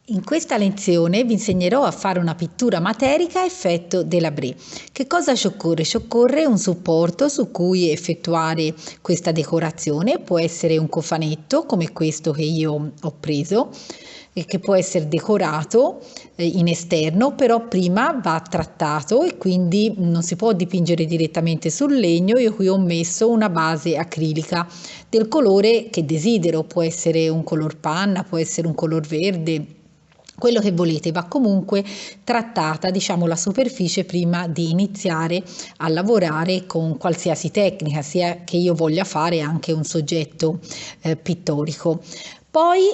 In questa lezione vi insegnerò a fare una pittura materica a effetto Delabré. Che cosa ci occorre? Ci occorre un supporto su cui effettuare questa decorazione, può essere un cofanetto come questo che io ho preso, che può essere decorato in esterno, però prima va trattato e quindi non si può dipingere direttamente sul legno. Io qui ho messo una base acrilica del colore che desidero, può essere un color panna, può essere un color verde, quello che volete. Va comunque trattata, diciamo, la superficie prima di iniziare a lavorare con qualsiasi tecnica, sia che io voglia fare anche un soggetto pittorico. Poi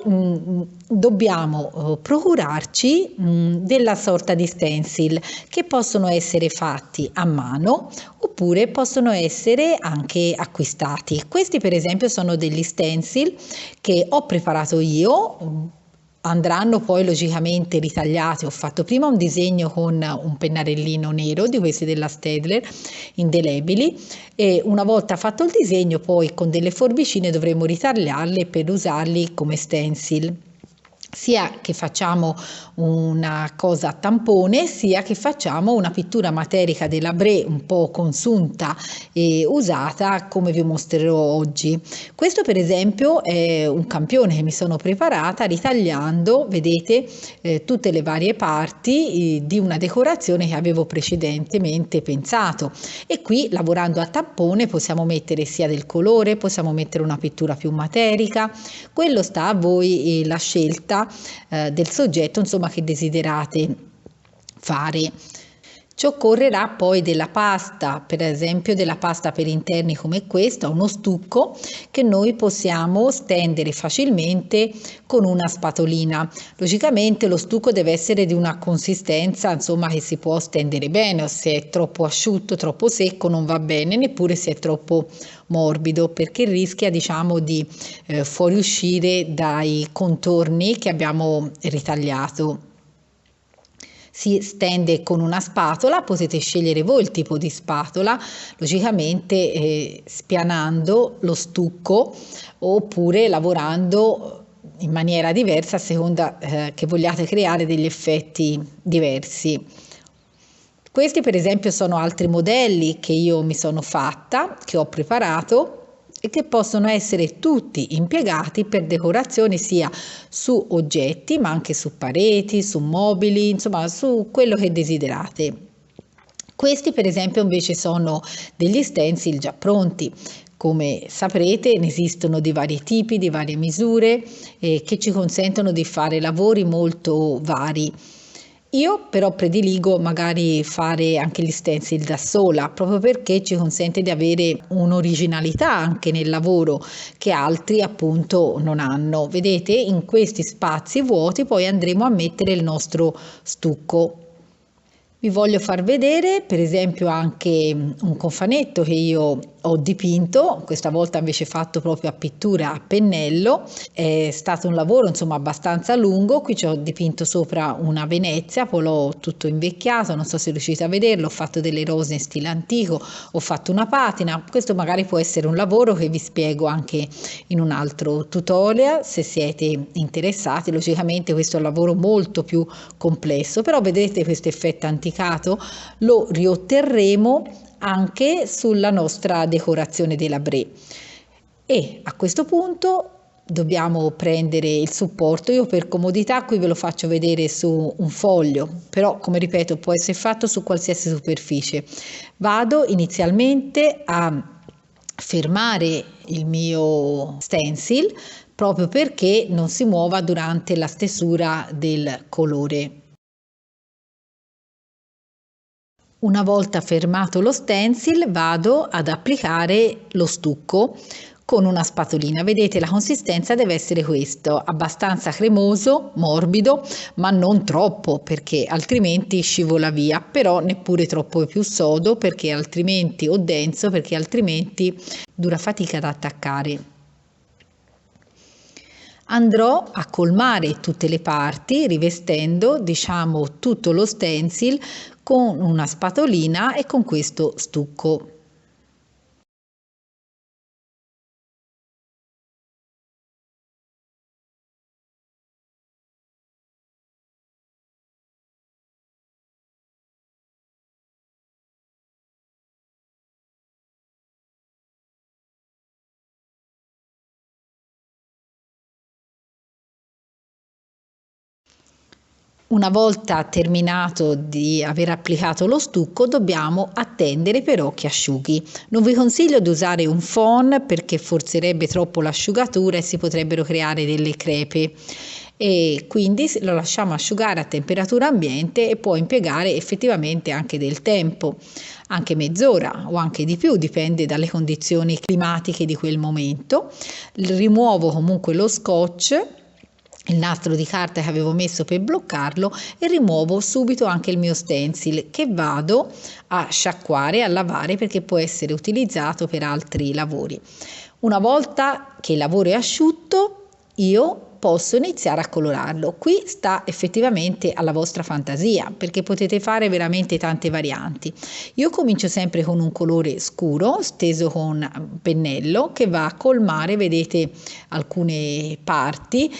dobbiamo procurarci della sorta di stencil che possono essere fatti a mano oppure possono essere anche acquistati. Questi per esempio sono degli stencil che ho preparato io. Andranno poi logicamente ritagliati. Ho fatto prima un disegno con un pennarellino nero di questi della Staedtler indelebili, e una volta fatto il disegno poi con delle forbicine dovremo ritagliarli per usarli come stencil, sia che facciamo una cosa a tampone sia che facciamo una pittura materica Delabré un po' consunta e usata come vi mostrerò oggi. Questo per esempio è un campione che mi sono preparata ritagliando, vedete, tutte le varie parti di una decorazione che avevo precedentemente pensato, e qui lavorando a tampone possiamo mettere sia del colore, possiamo mettere una pittura più materica, quello sta a voi la scelta del soggetto, insomma, che desiderate fare. Ci occorrerà poi della pasta, per esempio della pasta per interni come questa, uno stucco che noi possiamo stendere facilmente con una spatolina. Logicamente lo stucco deve essere di una consistenza, insomma, che si può stendere bene, o se è troppo asciutto, troppo secco non va bene, neppure se è troppo morbido, perché rischia, diciamo, di fuoriuscire dai contorni che abbiamo ritagliato. Si stende con una spatola, potete scegliere voi il tipo di spatola, logicamente spianando lo stucco oppure lavorando in maniera diversa a seconda che vogliate creare degli effetti diversi. Questi per esempio sono altri modelli che io mi sono fatta, che ho preparato e che possono essere tutti impiegati per decorazioni sia su oggetti ma anche su pareti, su mobili, insomma su quello che desiderate. Questi per esempio invece sono degli stencil già pronti. Come saprete ne esistono di vari tipi, di varie misure che ci consentono di fare lavori molto vari. Io però prediligo magari fare anche gli stencil da sola, proprio perché ci consente di avere un'originalità anche nel lavoro che altri appunto non hanno. Vedete, in questi spazi vuoti poi andremo a mettere il nostro stucco. Vi voglio far vedere per esempio anche un cofanetto che io ho dipinto, questa volta invece fatto proprio a pittura a pennello. È stato un lavoro insomma abbastanza lungo. Qui ci ho dipinto sopra una Venezia, poi l'ho tutto invecchiato, non so se riuscite a vederlo, ho fatto delle rose in stile antico, ho fatto una patina. Questo magari può essere un lavoro che vi spiego anche in un altro tutorial se siete interessati. Logicamente questo è un lavoro molto più complesso, però vedete questo effetto anticato lo riotterremo anche sulla nostra decorazione Delabré. E a questo punto dobbiamo prendere il supporto. Io per comodità qui ve lo faccio vedere su un foglio, però come ripeto può essere fatto su qualsiasi superficie. Vado inizialmente a fermare il mio stencil proprio perché non si muova durante la stesura del colore. Una volta fermato lo stencil vado ad applicare lo stucco con una spatolina. Vedete, la consistenza deve essere questo, abbastanza cremoso, morbido, ma non troppo perché altrimenti scivola via, però neppure troppo più sodo perché altrimenti, o denso perché altrimenti dura fatica ad attaccare. Andrò a colmare tutte le parti rivestendo, diciamo, tutto lo stencil con una spatolina e con questo stucco. Una volta terminato di aver applicato lo stucco, dobbiamo attendere però che asciughi. Non vi consiglio di usare un phon perché forzerebbe troppo l'asciugatura e si potrebbero creare delle crepe. E quindi lo lasciamo asciugare a temperatura ambiente e può impiegare effettivamente anche del tempo, anche mezz'ora o anche di più, dipende dalle condizioni climatiche di quel momento. Rimuovo comunque lo scotch, il nastro di carta che avevo messo per bloccarlo, e rimuovo subito anche il mio stencil che vado a sciacquare, a lavare, perché può essere utilizzato per altri lavori. Una volta che il lavoro è asciutto, io posso iniziare a colorarlo. Qui sta effettivamente alla vostra fantasia, perché potete fare veramente tante varianti. Io comincio sempre con un colore scuro steso con pennello che va a colmare, vedete, alcune parti,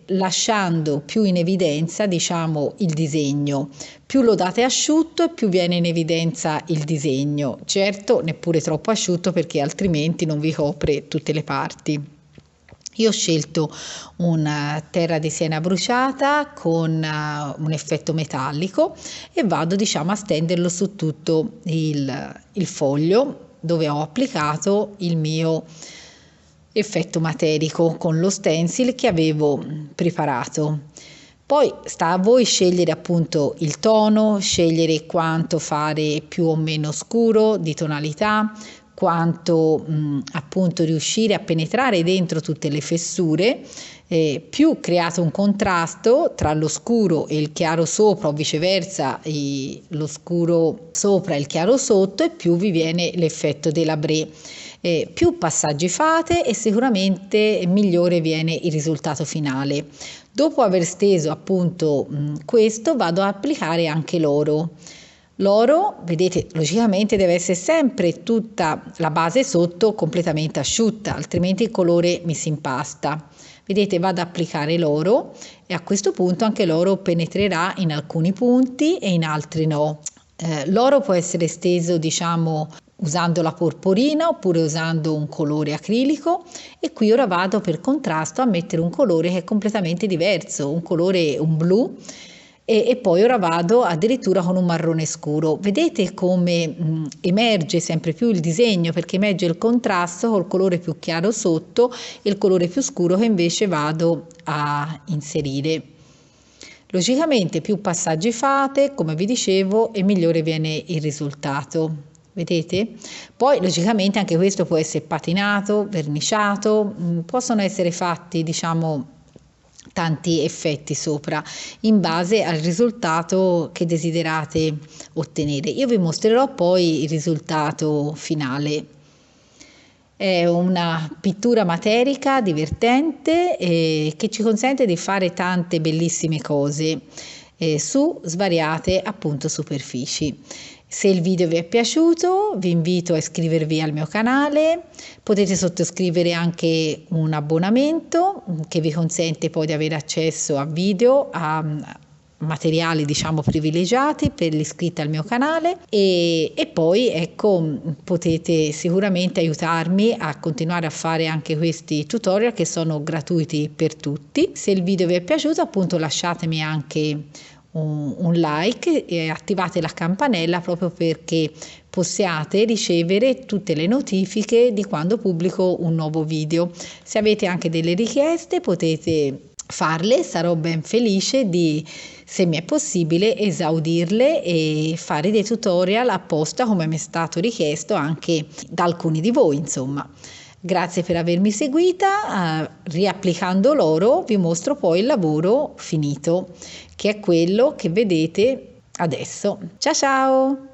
lasciando più in evidenza, diciamo, il disegno. Più lo date asciutto e più viene in evidenza il disegno. Certo, neppure troppo asciutto, perché altrimenti non vi copre tutte le parti. Io ho scelto una terra di siena bruciata con un effetto metallico e vado, diciamo, a stenderlo su tutto il foglio dove ho applicato il mio effetto materico con lo stencil che avevo preparato. Poi sta a voi scegliere appunto il tono, scegliere quanto fare più o meno scuro di tonalità, quanto appunto riuscire a penetrare dentro tutte le fessure. Più create un contrasto tra lo scuro e il chiaro sopra, o viceversa lo scuro sopra e il chiaro sotto, e più vi viene l'effetto delabré. Più passaggi fate e sicuramente migliore viene il risultato finale. Dopo aver steso appunto questo, vado ad applicare anche l'oro. L'oro, vedete, logicamente deve essere sempre tutta la base sotto completamente asciutta, altrimenti il colore mi si impasta. Vedete, vado ad applicare l'oro e a questo punto anche l'oro penetrerà in alcuni punti e in altri no. L'oro può essere steso, diciamo, usando la porporina oppure usando un colore acrilico, e qui ora vado per contrasto a mettere un colore che è completamente diverso, un blu. E poi ora vado addirittura con un marrone scuro. Vedete come emerge sempre più il disegno, perché emerge il contrasto col colore più chiaro sotto e il colore più scuro che invece vado a inserire. Logicamente più passaggi fate, come vi dicevo, e migliore viene il risultato. Vedete? Poi logicamente anche questo può essere patinato, verniciato, possono essere fatti, diciamo, tanti effetti sopra in base al risultato che desiderate ottenere. Io vi mostrerò poi il risultato finale. È una pittura materica divertente che ci consente di fare tante bellissime cose su svariate appunto superfici. Se il video vi è piaciuto, vi invito a iscrivervi al mio canale. Potete sottoscrivere anche un abbonamento che vi consente poi di avere accesso a video, a materiali, diciamo, privilegiati per l'iscritta al mio canale, e poi ecco, potete sicuramente aiutarmi a continuare a fare anche questi tutorial che sono gratuiti per tutti. Se il video vi è piaciuto, appunto, lasciatemi anche un like e attivate la campanella proprio perché possiate ricevere tutte le notifiche di quando pubblico un nuovo video. Se avete anche delle richieste potete farle, sarò ben felice di, se mi è possibile, esaudirle e fare dei tutorial apposta come mi è stato richiesto anche da alcuni di voi, insomma. Grazie per avermi seguita. Riapplicando l'oro vi mostro poi il lavoro finito, che è quello che vedete adesso. Ciao ciao!